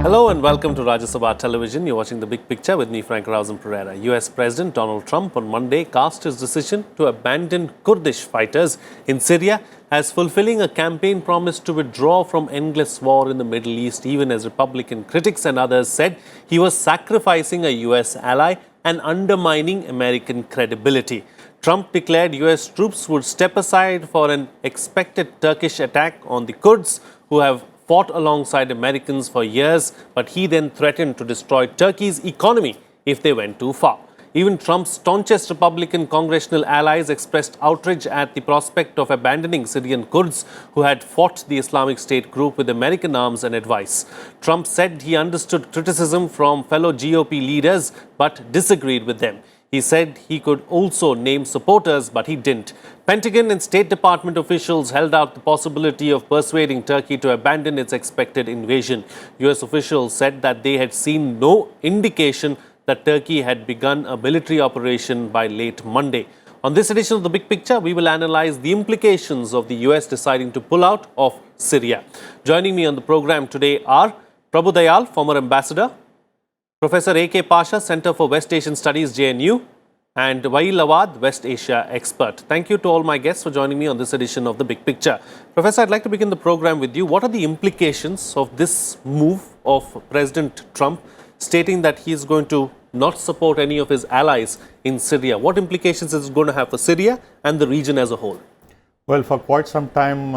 Hello and welcome to Rajya Sabha Television. You're watching The Big Picture with me, Frank Rausen Pereira. US President Donald Trump on Monday cast his decision to abandon Kurdish fighters in Syria as fulfilling a campaign promise to withdraw from endless war in the Middle East, even as Republican critics and others said he was sacrificing a US ally and undermining American credibility. Trump declared US troops would step aside for an expected Turkish attack on the Kurds, who have fought alongside Americans for years, but he then threatened to destroy Turkey's economy if they went too far. Even Trump's staunchest Republican congressional allies expressed outrage at the prospect of abandoning Syrian Kurds who had fought the Islamic State group with American arms and advice. Trump said he understood criticism from fellow GOP leaders but disagreed with them. He said he could also name supporters, but he didn't. Pentagon and State Department officials held out the possibility of persuading Turkey to abandon its expected invasion. US officials said that they had seen no indication that Turkey had begun a military operation by late Monday. On this edition of The Big Picture, we will analyze the implications of the US deciding to pull out of Syria. Joining me on the program today are Prabhu Dayal, former ambassador, Professor A.K. Pasha, Center for West Asian Studies, JNU, and Wail Awad, West Asia expert. Thank you to all my guests for joining me on this edition of The Big Picture. Professor, I'd like to begin the program with you. What are the implications of this move of President Trump stating that he is going to not support any of his allies in Syria? What implications is it going to have for Syria and the region as a whole? Well, for quite some time,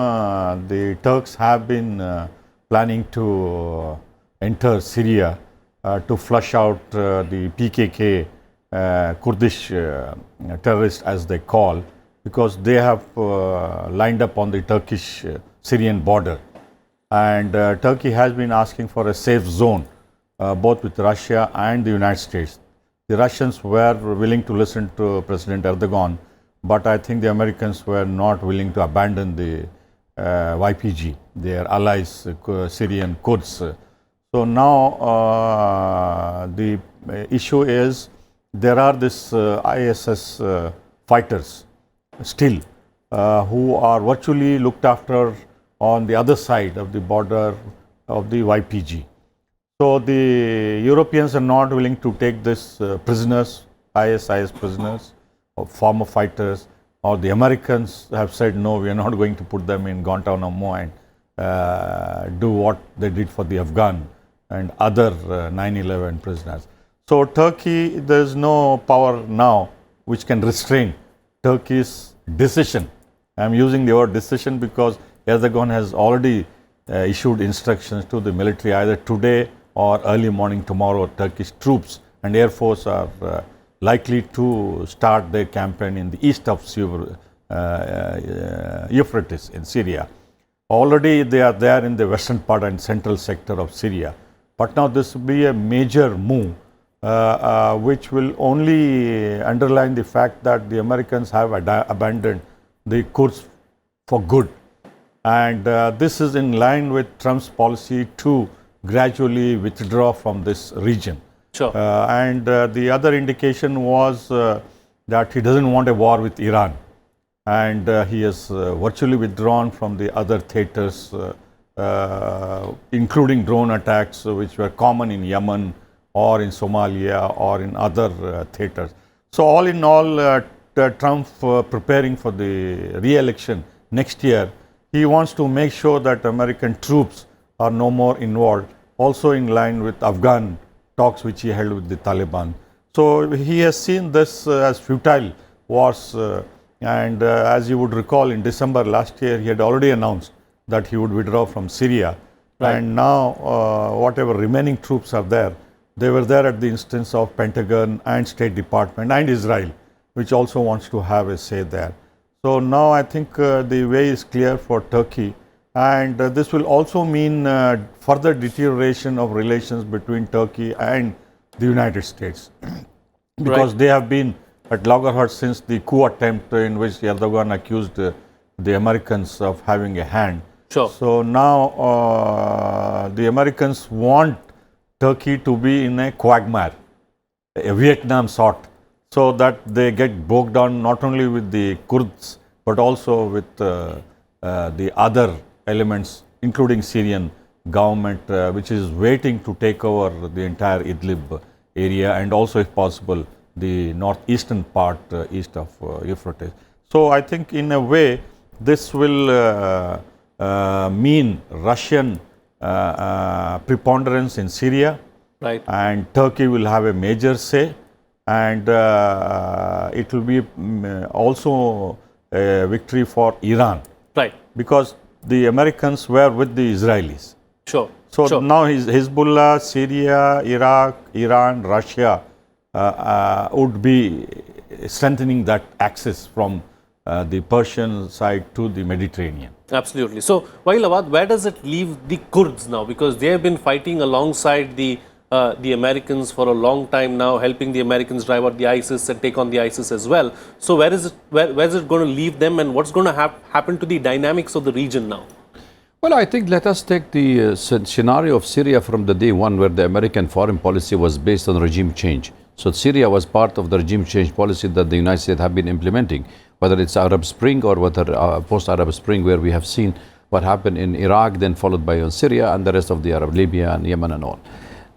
the Turks have been planning to enter Syria to flush out the PKK, Kurdish terrorists as they call, because they have lined up on the Turkish-Syrian border. And Turkey has been asking for a safe zone, both with Russia and the United States. The Russians were willing to listen to President Erdogan, but I think the Americans were not willing to abandon the YPG, their allies, Syrian Kurds. So now the issue is there are this ISS fighters still who are virtually looked after on the other side of the border of the YPG. So the Europeans are not willing to take this prisoners, ISIS prisoners, or former fighters, or the Americans have said no, we are not going to put them in Guantanamo and do what they did for the Afghan and other 9/11 prisoners. So Turkey, there is no power now which can restrain Turkey's decision. I am using the word decision because Erdogan has already issued instructions to the military either today or early morning tomorrow. Turkish troops and Air Force are likely to start their campaign in the east of Euphrates in Syria. Already they are there in the western part and central sector of Syria. But now this will be a major move which will only underline the fact that the Americans have abandoned the Kurds for good. And this is in line with Trump's policy to gradually withdraw from this region. Sure. And the other indication was that he doesn't want a war with Iran. And he has virtually withdrawn from the other theaters, including drone attacks, which were common in Yemen or in Somalia or in other theaters. So all in all, Trump preparing for the re-election next year, he wants to make sure that American troops are no more involved, also in line with Afghan talks which he held with the Taliban. So he has seen this as futile wars, and as you would recall, in December last year, he had already announced that he would withdraw from Syria. Right. And now whatever remaining troops are there, they were there at the instance of Pentagon and State Department and Israel, which also wants to have a say there. So now I think the way is clear for Turkey, and this will also mean further deterioration of relations between Turkey and the United States, because they have been at loggerheads since the coup attempt in which Erdogan accused the Americans of having a hand. Sure. So now the Americans want Turkey to be in a quagmire, a Vietnam sort, so that they get bogged down not only with the Kurds but also with the other elements, including Syrian government which is waiting to take over the entire Idlib area and also, if possible, the northeastern part east of Euphrates. So I think in a way this will mean Russian preponderance in Syria, Right. and Turkey will have a major say, and it will be also a victory for Iran, Right. because the Americans were with the Israelis. Sure. So sure. now Hezbollah, Syria, Iraq, Iran, Russia would be strengthening that axis from the Persian side to the Mediterranean. Absolutely. So, Wael Awad, where does it leave the Kurds now? Because they have been fighting alongside the Americans for a long time now, helping the Americans drive out the ISIS and take on the ISIS as well. So, where is it going to leave them, and what's going to happen to the dynamics of the region now? Well, I think let us take the scenario of Syria from the day one, where the American foreign policy was based on regime change. So Syria was part of the regime change policy that the United States have been implementing, whether it's Arab Spring or whether post-Arab Spring, where we have seen what happened in Iraq, then followed by Syria and the rest of the Arab, Libya and Yemen and all.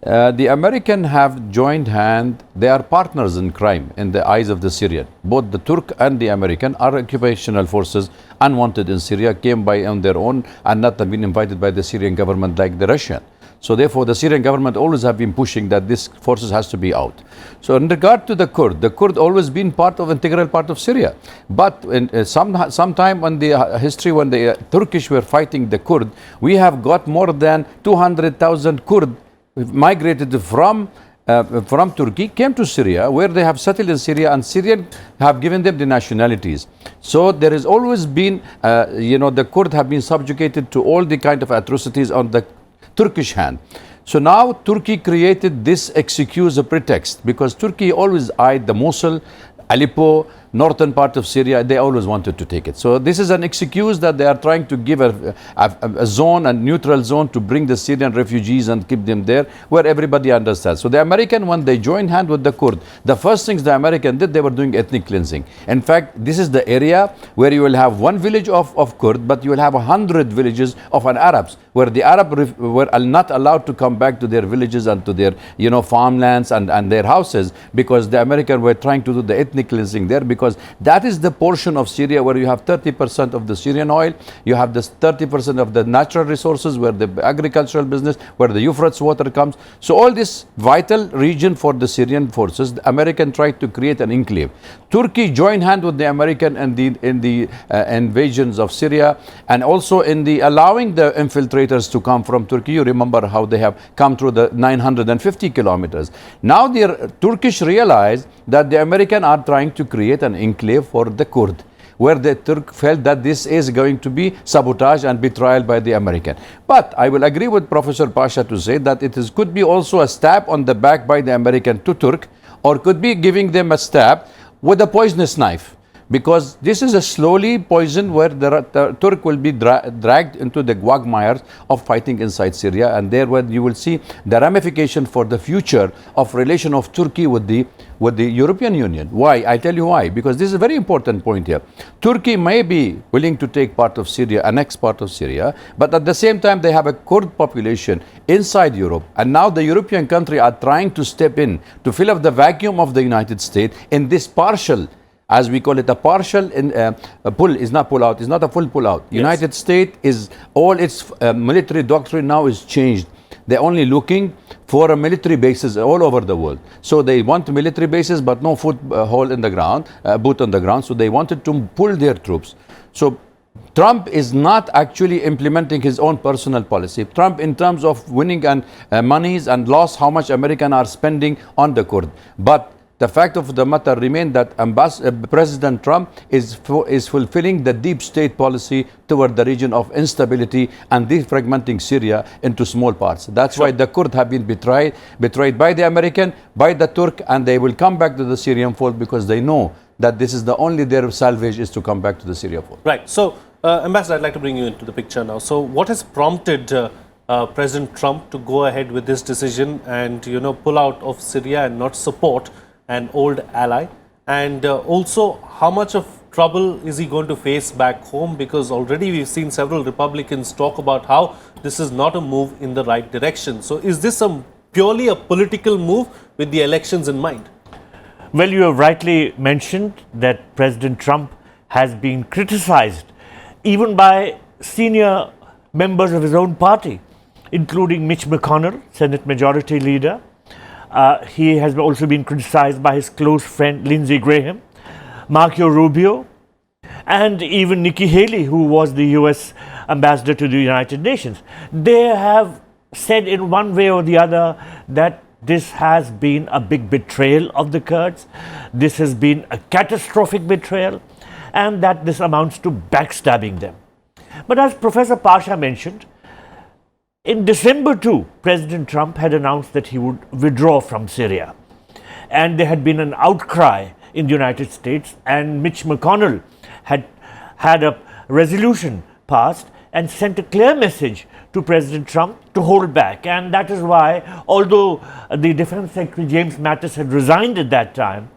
The Americans have joined hand. They are partners in crime in the eyes of the Syrian. Both the Turk and the American are occupational forces unwanted in Syria, came by on their own and not have been invited by the Syrian government like the Russian. So therefore the Syrian government always have been pushing that this forces has to be out. So in regard to the Kurd always been integral part of Syria. But in sometime in the history when the Turkish were fighting the Kurd, we have got more than 200,000 Kurd migrated from Turkey, came to Syria, where they have settled in Syria, and Syrian have given them the nationalities. So there has always been, the Kurd have been subjugated to all the kind of atrocities on the Turkish hand. So now Turkey created this excuse, a pretext, because Turkey always eyed the Mosul, Aleppo, northern part of Syria. They always wanted to take it. So this is an excuse that they are trying to give a zone, a neutral zone, to bring the Syrian refugees and keep them there where everybody understands. So the American, when they joined hand with the Kurd, the first things the American did, they were doing ethnic cleansing. In fact, this is the area where you will have one village of Kurd, but you will have 100 villages of an Arabs, where the Arab were not allowed to come back to their villages and to their farmlands and their houses, because the American were trying to do the ethnic cleansing there, because that is the portion of Syria where you have 30% of the Syrian oil, you have this 30% of the natural resources, where the agricultural business, where the Euphrates water comes. So all this vital region for the Syrian forces, the American tried to create an enclave. Turkey joined hand with the American in the invasions of Syria, and also in the allowing the infiltrators to come from Turkey. You remember how they have come through the 950 kilometers. Now the Turkish realized that the American are trying to create an enclave for the Kurd, where the Turk felt that this is going to be sabotage and betrayal by the American. But I will agree with Professor Pasha to say that could be also a stab on the back by the American to Turk, or could be giving them a stab with a poisonous knife. Because this is a slowly poison where the Turk will be dragged into the quagmires of fighting inside Syria, and there where you will see the ramification for the future of relation of Turkey with the European Union. Why? I tell you why. Because this is a very important point here. Turkey may be willing to take part of Syria, annex part of Syria, but at the same time they have a Kurd population inside Europe, and now the European countries are trying to step in to fill up the vacuum of the United States in this partial, as we call it, a partial pull, is not pull out, is not a full pull out. Yes. United States is, all its military doctrine now is changed. They're only looking for a military bases all over the world. So they want military bases, but no foothold in the ground, boot on the ground. So they wanted to pull their troops. So Trump is not actually implementing his own personal policy. Trump, in terms of winning and monies and loss, how much Americans are spending on the Kurd. But the fact of the matter remains that President Trump is fulfilling the deep state policy toward the region of instability and defragmenting Syria into small parts. That's why the Kurds have been betrayed by the American, by the Turk, and they will come back to the Syrian fold, because they know that this is the only their salvage is to come back to the Syria fold. Right. So, Ambassador, I'd like to bring you into the picture now. So, what has prompted President Trump to go ahead with this decision and pull out of Syria and not support an old ally? And also, how much of trouble is he going to face back home? Because already we've seen several Republicans talk about how this is not a move in the right direction. So is this purely a political move with the elections in mind? Well, you have rightly mentioned that President Trump has been criticized even by senior members of his own party, including Mitch McConnell, Senate Majority Leader. He has also been criticized by his close friend Lindsey Graham, Marco Rubio, and even Nikki Haley, who was the US ambassador to the United Nations. They have said in one way or the other that this has been a big betrayal of the Kurds, this has been a catastrophic betrayal, and that this amounts to backstabbing them. But as Professor Pasha mentioned, in December too, President Trump had announced that he would withdraw from Syria. And there had been an outcry in the United States, and Mitch McConnell had had a resolution passed and sent a clear message to President Trump to hold back. And that is why, although the Defense Secretary James Mattis had resigned at that time,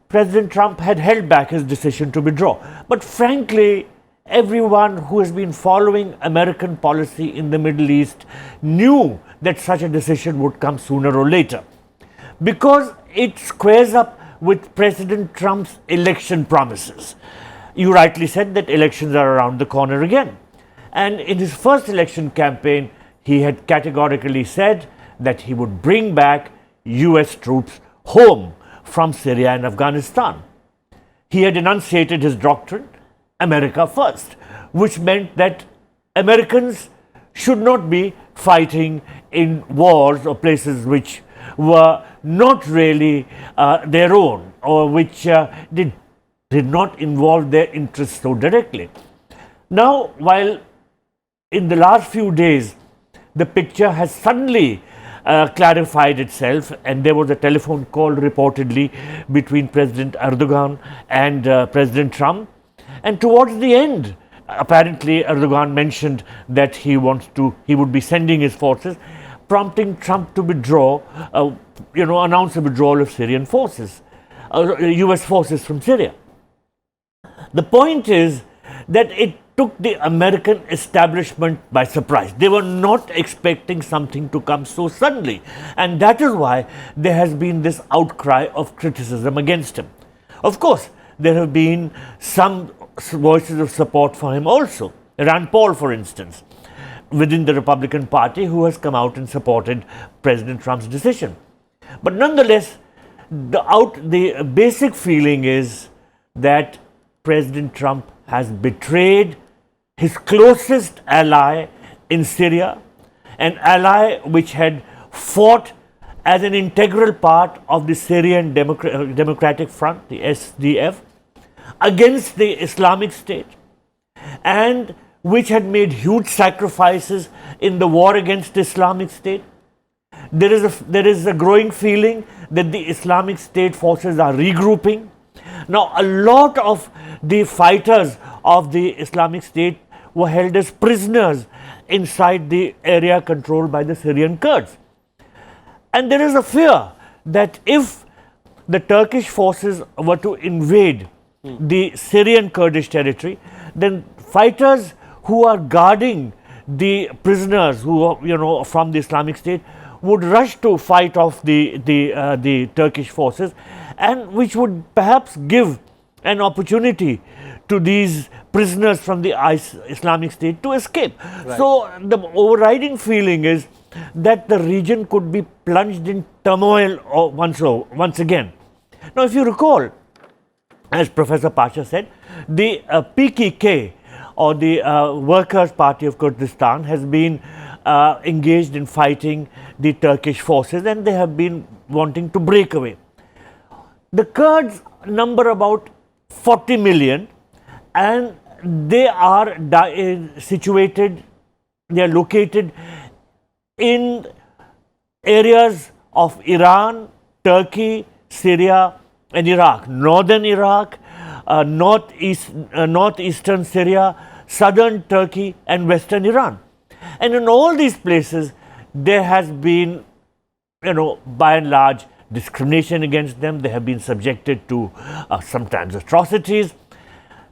President Trump had held back his decision to withdraw. But frankly, everyone who has been following American policy in the Middle East knew that such a decision would come sooner or later, because it squares up with President Trump's election promises. You rightly said that elections are around the corner again. And in his first election campaign, he had categorically said that he would bring back US troops home from Syria and Afghanistan. He had enunciated his doctrine, America first, which meant that Americans should not be fighting in wars or places which were not really their own, or which did not involve their interests so directly. Now, while in the last few days the picture has suddenly clarified itself, and there was a telephone call reportedly between President Erdogan and President Trump, and towards the end, apparently Erdogan mentioned that he would be sending his forces, prompting Trump to withdraw, announce a withdrawal of Syrian forces, US forces from Syria. The point is that it took the American establishment by surprise. They were not expecting something to come so suddenly, and that is why there has been this outcry of criticism against him. Of course, there have been some voices of support for him also. Rand Paul, for instance, within the Republican Party, who has come out and supported President Trump's decision. But nonetheless, the basic feeling is that President Trump has betrayed his closest ally in Syria, an ally which had fought as an integral part of the Syrian Democratic Front, the SDF, against the Islamic State, and which had made huge sacrifices in the war against the Islamic State. There is a growing feeling that the Islamic State forces are regrouping. Now, a lot of the fighters of the Islamic State were held as prisoners inside the area controlled by the Syrian Kurds. And there is a fear that if the Turkish forces were to invade the Syrian Kurdish territory, then fighters who are guarding the prisoners who are, from the Islamic State would rush to fight off the Turkish forces, and which would perhaps give an opportunity to these prisoners from the Islamic State to escape. Right. So the overriding feeling is that the region could be plunged in turmoil once again. Now, if you recall, as Professor Pasha said, the PKK, or the Workers' Party of Kurdistan, has been engaged in fighting the Turkish forces, and they have been wanting to break away. The Kurds number about 40 million, and they are located in areas of Iran, Turkey, Syria and Iraq, northern Iraq, northeastern Syria, southern Turkey and western Iran. And in all these places, there has been, by and large, discrimination against them. They have been subjected to sometimes atrocities.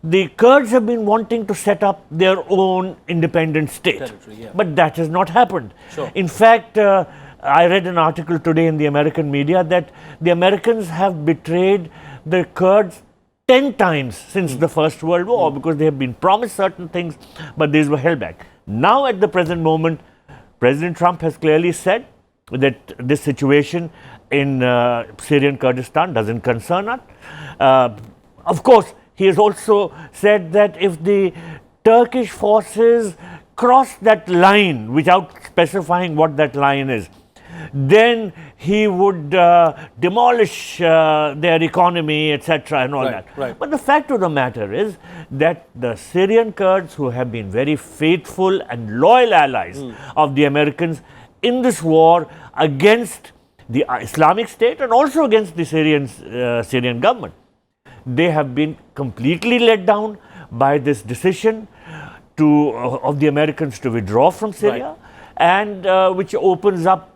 The Kurds have been wanting to set up their own independent state, yeah. but that has not happened. Sure. In fact, I read an article today in the American media that the Americans have betrayed the Kurds 10 times since the First World War because they have been promised certain things, but these were held back. Now, at the present moment, President Trump has clearly said that this situation in Syrian Kurdistan doesn't concern us. Of course, he has also said that if the Turkish forces cross that line without specifying what that line is, then he would demolish their economy, etc. and all Right, that. right. But the fact of the matter is that the Syrian Kurds, who have been very faithful and loyal allies of the Americans in this war against the Islamic State and also against the Syrian government, they have been completely let down by this decision of the Americans to withdraw from Syria, and which opens up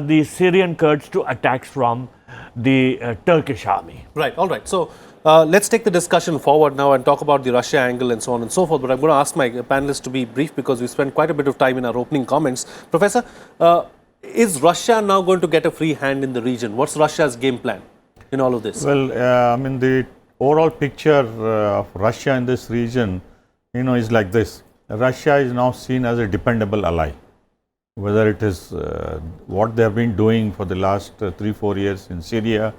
the Syrian Kurds to attacks from the Turkish army. Right, all right. So let's take the discussion forward now and talk about the Russia angle and so on and so forth. But I'm going to ask my panelists to be brief because we spent quite a bit of time in our opening comments. Professor, is Russia now going to get a free hand in the region? What's Russia's game plan in all of this? Well, I mean, the overall picture of Russia in this region, is like this. Russia is now seen as a dependable ally. Whether it is what they have been doing for the last 3-4 years in Syria,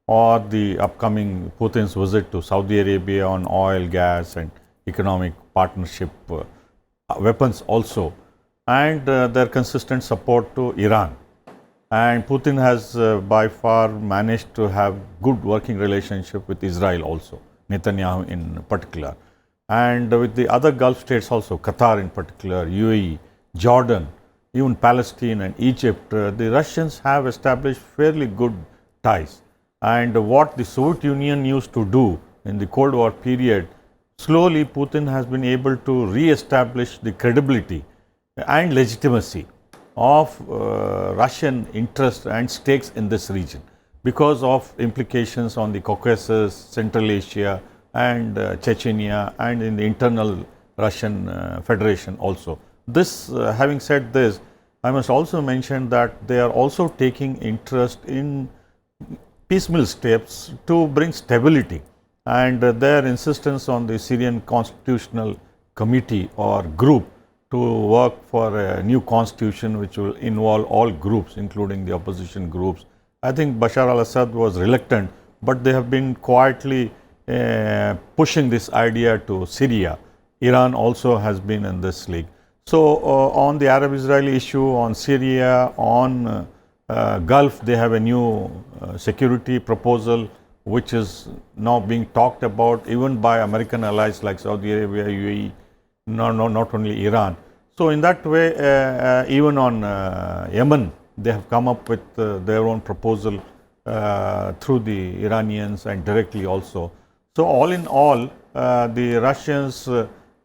or the upcoming Putin's visit to Saudi Arabia on oil, gas and economic partnership, weapons also, and their consistent support to Iran. And Putin has by far managed to have good working relationship with Israel also, Netanyahu in particular, and with the other Gulf states also, Qatar in particular, UAE, Jordan, even Palestine and Egypt. The Russians have established fairly good ties. And what the Soviet Union used to do in the Cold War period, slowly Putin has been able to re-establish the credibility and legitimacy of Russian interest and stakes in this region because of implications on the Caucasus, Central Asia and Chechnya and in the internal Russian Federation also. This, having said this, I must also mention that they are also taking interest in piecemeal steps to bring stability, and their insistence on the Syrian Constitutional Committee or group to work for a new constitution which will involve all groups, including the opposition groups. I think Bashar al-Assad was reluctant, but they have been quietly pushing this idea to Syria. Iran also has been in this league. So, on the Arab-Israeli issue, on Syria, on Gulf, they have a new security proposal which is now being talked about even by American allies like Saudi Arabia, UAE, not only Iran. So, in that way, even on Yemen, they have come up with their own proposal through the Iranians and directly also. So, all in all, the Russians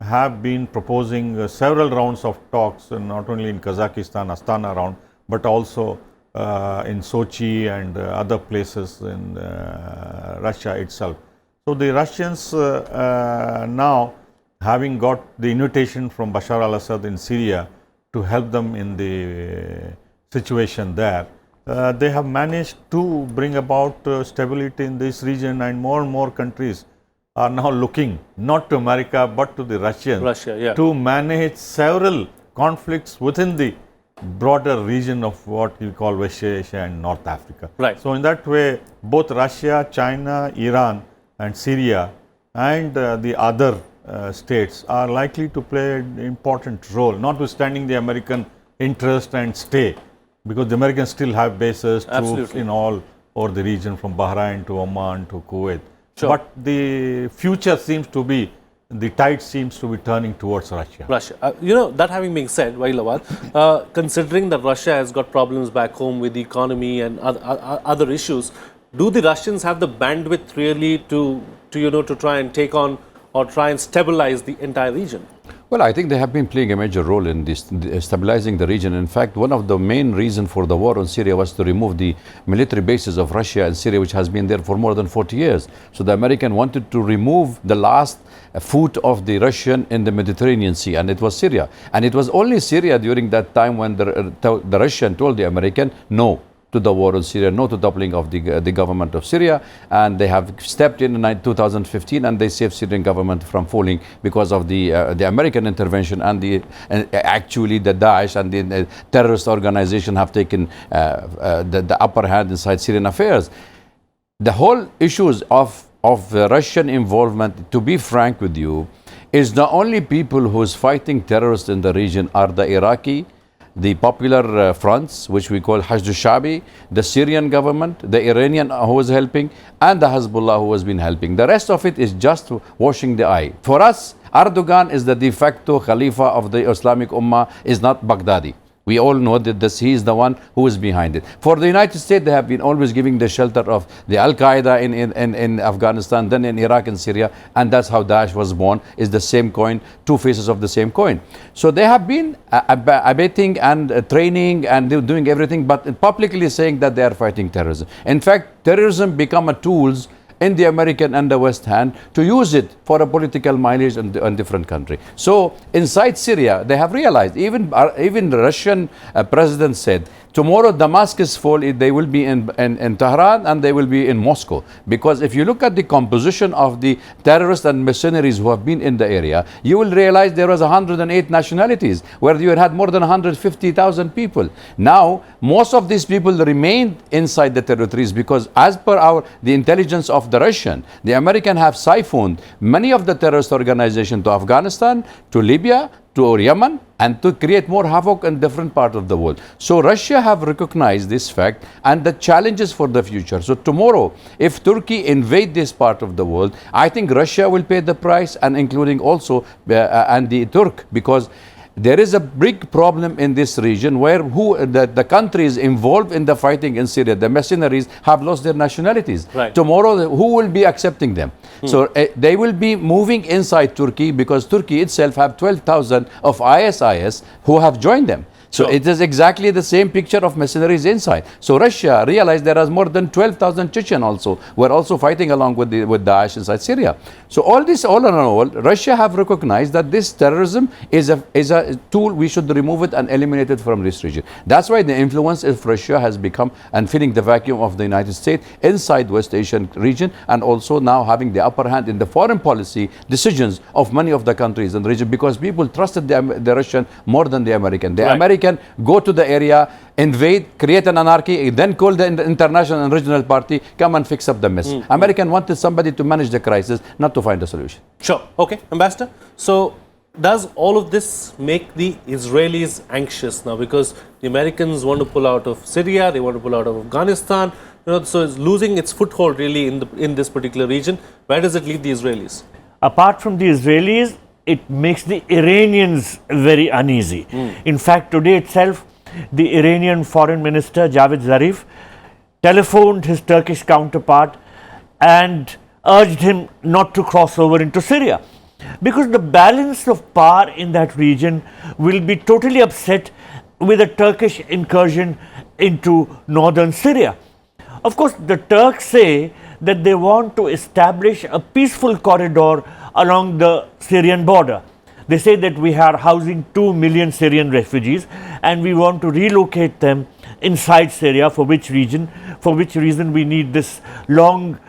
have been proposing several rounds of talks, not only in Kazakhstan, Astana round, but also in Sochi and other places in Russia itself. So, the Russians now, having got the invitation from Bashar al-Assad in Syria to help them in the situation there, they have managed to bring about stability in this region, and more countries are now looking not to America but to the Russians to manage several conflicts within the broader region of what you call West Asia and North Africa. Right. So, in that way, both Russia, China, Iran and Syria and the other states are likely to play an important role, notwithstanding the American interest and stay, because the Americans still have bases, troops in all over the region from Bahrain to Oman to Kuwait. Sure. But the future seems to be, the tide seems to be turning towards Russia. That having been said, Wailawad, considering that Russia has got problems back home with the economy and other issues, do the Russians have the bandwidth really to try and take on or try and stabilize the entire region? Well, I think they have been playing a major role in this stabilizing the region. In fact, one of the main reasons for the war on Syria was to remove the military bases of Russia and Syria, which has been there for more than 40 years. So the American wanted to remove the last foot of the Russian in the Mediterranean Sea, and it was Syria. And it was only Syria during that time when the Russian told the American no to the war on Syria, no to toppling of the government of Syria, and they have stepped in 2015 and they saved Syrian government from falling because of the American intervention, and actually the Daesh and the terrorist organization have taken the upper hand inside Syrian affairs. The whole issues of Russian involvement, to be frank with you, is the only people who is fighting terrorists in the region are the Iraqi, the popular fronts, which we call Hashd al-Shabi, the Syrian government, the Iranian who was helping, and the Hezbollah who has been helping. The rest of it is just washing the eye. For us, Erdogan is the de facto Khalifa of the Islamic Ummah, is not Baghdadi. We all know that he is the one who is behind it. For the United States, they have been always giving the shelter of the Al-Qaeda in Afghanistan, then in Iraq and Syria, and that's how Daesh was born, is the same coin, two faces of the same coin. So they have been abetting and training and doing everything, but publicly saying that they are fighting terrorism. In fact, terrorism become a tools in the American and the West hand to use it for a political mileage in different country. So inside Syria, they have realized, even the Russian president said, tomorrow Damascus fall, they will be in Tehran and they will be in Moscow. Because if you look at the composition of the terrorists and mercenaries who have been in the area, you will realize there was 108 nationalities, where you had more than 150,000 people. Now, most of these people remained inside the territories because as per the intelligence of the Russian, the American have siphoned many of the terrorist organizations to Afghanistan, to Libya, to Yemen, and to create more havoc in different parts of the world. So Russia have recognized this fact and the challenges for the future. So tomorrow, if Turkey invade this part of the world, I think Russia will pay the price, and including also and the Turk, because there is a big problem in this region where the countries involved in the fighting in Syria, the mercenaries, have lost their nationalities. Right. Tomorrow, who will be accepting them? So they will be moving inside Turkey, because Turkey itself have 12,000 of ISIS who have joined them. So it is exactly the same picture of mercenaries inside. So Russia realized there are more than 12,000 Chechen also were also fighting along with Daesh inside Syria. So all this, all in all, Russia have recognized that this terrorism is a tool. We should remove it and eliminate it from this region. That's why the influence of Russia has become and filling the vacuum of the United States inside West Asian region, and also now having the upper hand in the foreign policy decisions of many of the countries in the region, because people trusted the Russian more than the American. The American go to the area, invade, create an anarchy, then call the international and regional party, come and fix up the mess. American wanted somebody to manage the crisis, not to find a solution. Sure. Okay, Ambassador. So does all of this make the Israelis anxious now? Because the Americans want to pull out of Syria, they want to pull out of Afghanistan, so it's losing its foothold really in this particular region. Where does it leave the Israelis? Apart from the Israelis, it makes the Iranians very uneasy. In fact, today itself, the Iranian Foreign Minister Javad Zarif telephoned his Turkish counterpart and urged him not to cross over into Syria, because the balance of power in that region will be totally upset with a Turkish incursion into northern Syria. Of course, the Turks say that they want to establish a peaceful corridor along the Syrian border. They say that we are housing 2 million Syrian refugees and we want to relocate them inside Syria, for which reason we need this long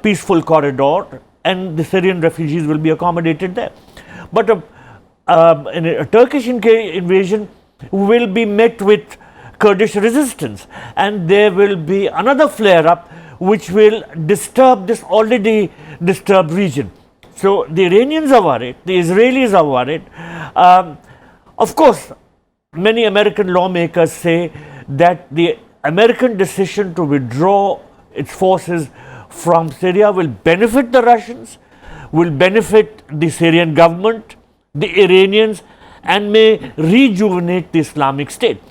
peaceful corridor, and the Syrian refugees will be accommodated there. But a Turkish invasion will be met with Kurdish resistance, and there will be another flare-up which will disturb this already disturbed region. So the Iranians are worried, the Israelis are worried. Of course, many American lawmakers say that the American decision to withdraw its forces from Syria will benefit the Russians, will benefit the Syrian government, the Iranians, and may rejuvenate the Islamic State.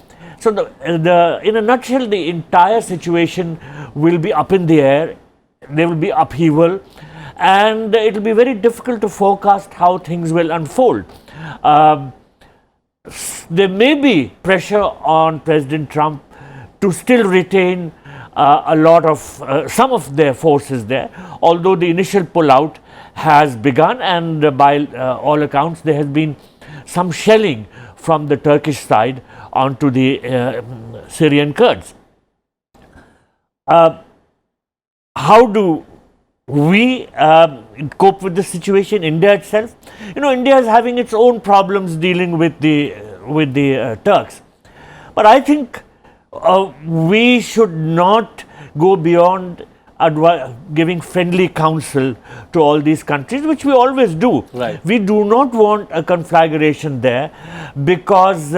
So in a nutshell, the entire situation will be up in the air. There will be upheaval, and it will be very difficult to forecast how things will unfold. there may be pressure on President Trump to still retain a lot of some of their forces there, although the initial pullout has begun, and by all accounts there has been some shelling from the Turkish side onto the Syrian Kurds. How do we cope with the situation? India itself, India is having its own problems dealing with the Turks, but I think we should not go beyond giving friendly counsel to all these countries, which we always do. Right. We do not want a conflagration there because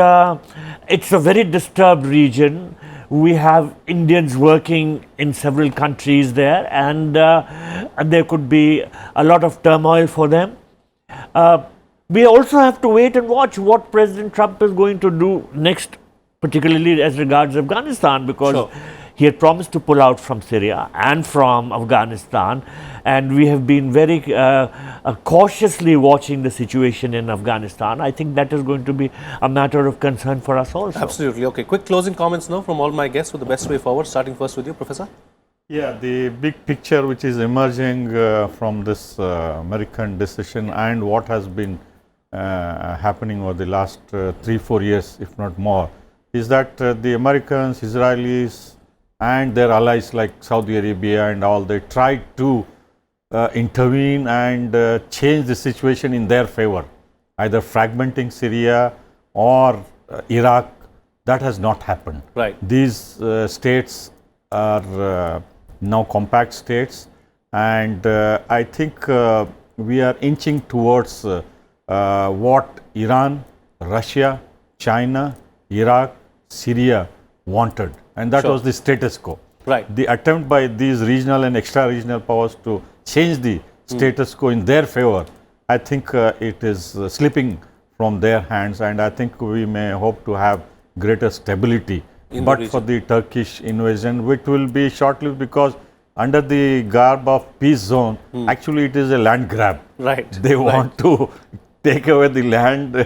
it's a very disturbed region. We have Indians working in several countries there, and there could be a lot of turmoil for them. We also have to wait and watch what President Trump is going to do next, particularly as regards Afghanistan, because Sure. he had promised to pull out from Syria and from Afghanistan, and we have been very cautiously watching the situation in Afghanistan. I think that is going to be a matter of concern for us also. Absolutely. Okay, quick closing comments now from all my guests with the best way forward, starting first with you, Professor. Yeah, the big picture which is emerging from this American decision and what has been happening over the last 3-4 years, if not more, is that the Americans, Israelis, and their allies like Saudi Arabia and all, they tried to intervene and change the situation in their favor, either fragmenting Syria or Iraq. That has not happened. Right. These states are now compact states, and I think we are inching towards what Iran, Russia, China, Iraq, Syria wanted, and that Sure. was the status quo. Right. The attempt by these regional and extra-regional powers to change the status quo in their favor, I think it is slipping from their hands, and I think we may hope to have greater stability. In the But region. for the Turkish invasion, which will be short-lived, because under the garb of peace zone, actually it is a land grab. Right. They Right. want to take away the land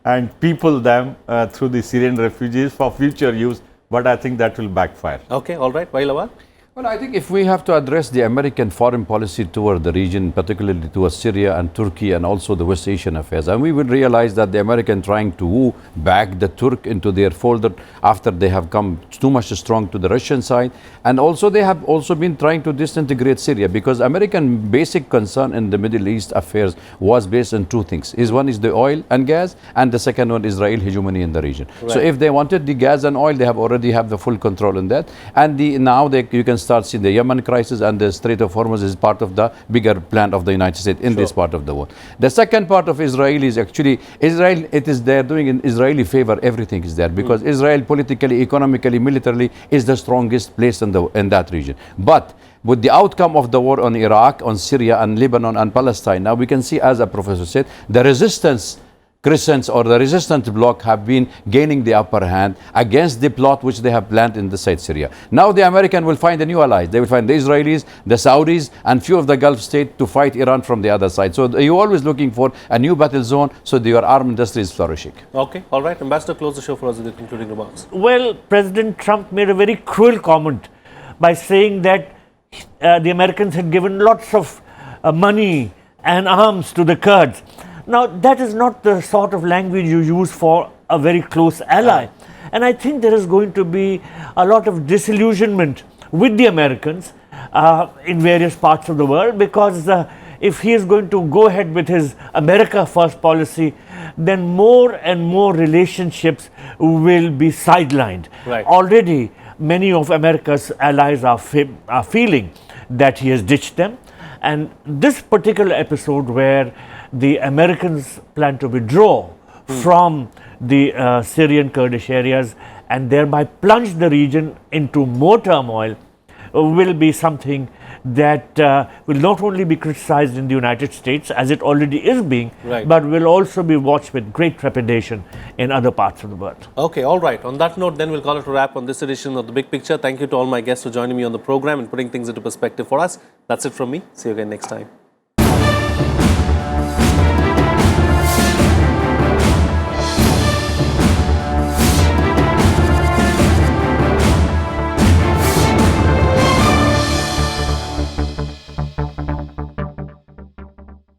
and people them through the Syrian refugees for future use, but I think that will backfire. Okay, all right. Vailawal? Well, I think if we have to address the American foreign policy toward the region, particularly towards Syria and Turkey and also the West Asian affairs, and we will realize that the American trying to woo back the Turk into their fold after they have come too much strong to the Russian side, and also they have also been trying to disintegrate Syria, because American basic concern in the Middle East affairs was based on two things. One is the oil and gas, and the second one Israel hegemony in the region. So Right. if they wanted the gas and oil, they have already have the full control on that, and now you can start seeing the Yemen crisis, and the Strait of Hormuz is part of the bigger plan of the United States in this part of the world. The second part of Israel is actually Israel. It is there doing in Israeli favor. Everything is there because Israel politically, economically, militarily is the strongest place in that region. But with the outcome of the war on Iraq, on Syria, and Lebanon and Palestine, now we can see, as a professor said, the resistance crescents or the resistant bloc have been gaining the upper hand against the plot which they have planned in the side Syria. Now the American will find a new allies. They will find the Israelis, the Saudis, and few of the Gulf states to fight Iran from the other side. So you're always looking for a new battle zone, so your arm industry is flourishing. Okay, all right. Ambassador, close the show for us with the concluding remarks. Well, President Trump made a very cruel comment by saying that the Americans had given lots of money and arms to the Kurds. Now, that is not the sort of language you use for a very close ally. And I think there is going to be a lot of disillusionment with the Americans in various parts of the world, because if he is going to go ahead with his America First policy, then more and more relationships will be sidelined. Right. Already, many of America's allies are feeling that he has ditched them. And this particular episode where the Americans plan to withdraw from the Syrian Kurdish areas and thereby plunge the region into more turmoil will be something that will not only be criticized in the United States, as it already is being, Right. but will also be watched with great trepidation in other parts of the world. Okay, all right. On that note, then we'll call it a wrap on this edition of The Big Picture. Thank you to all my guests for joining me on the program and putting things into perspective for us. That's it from me. See you again next time.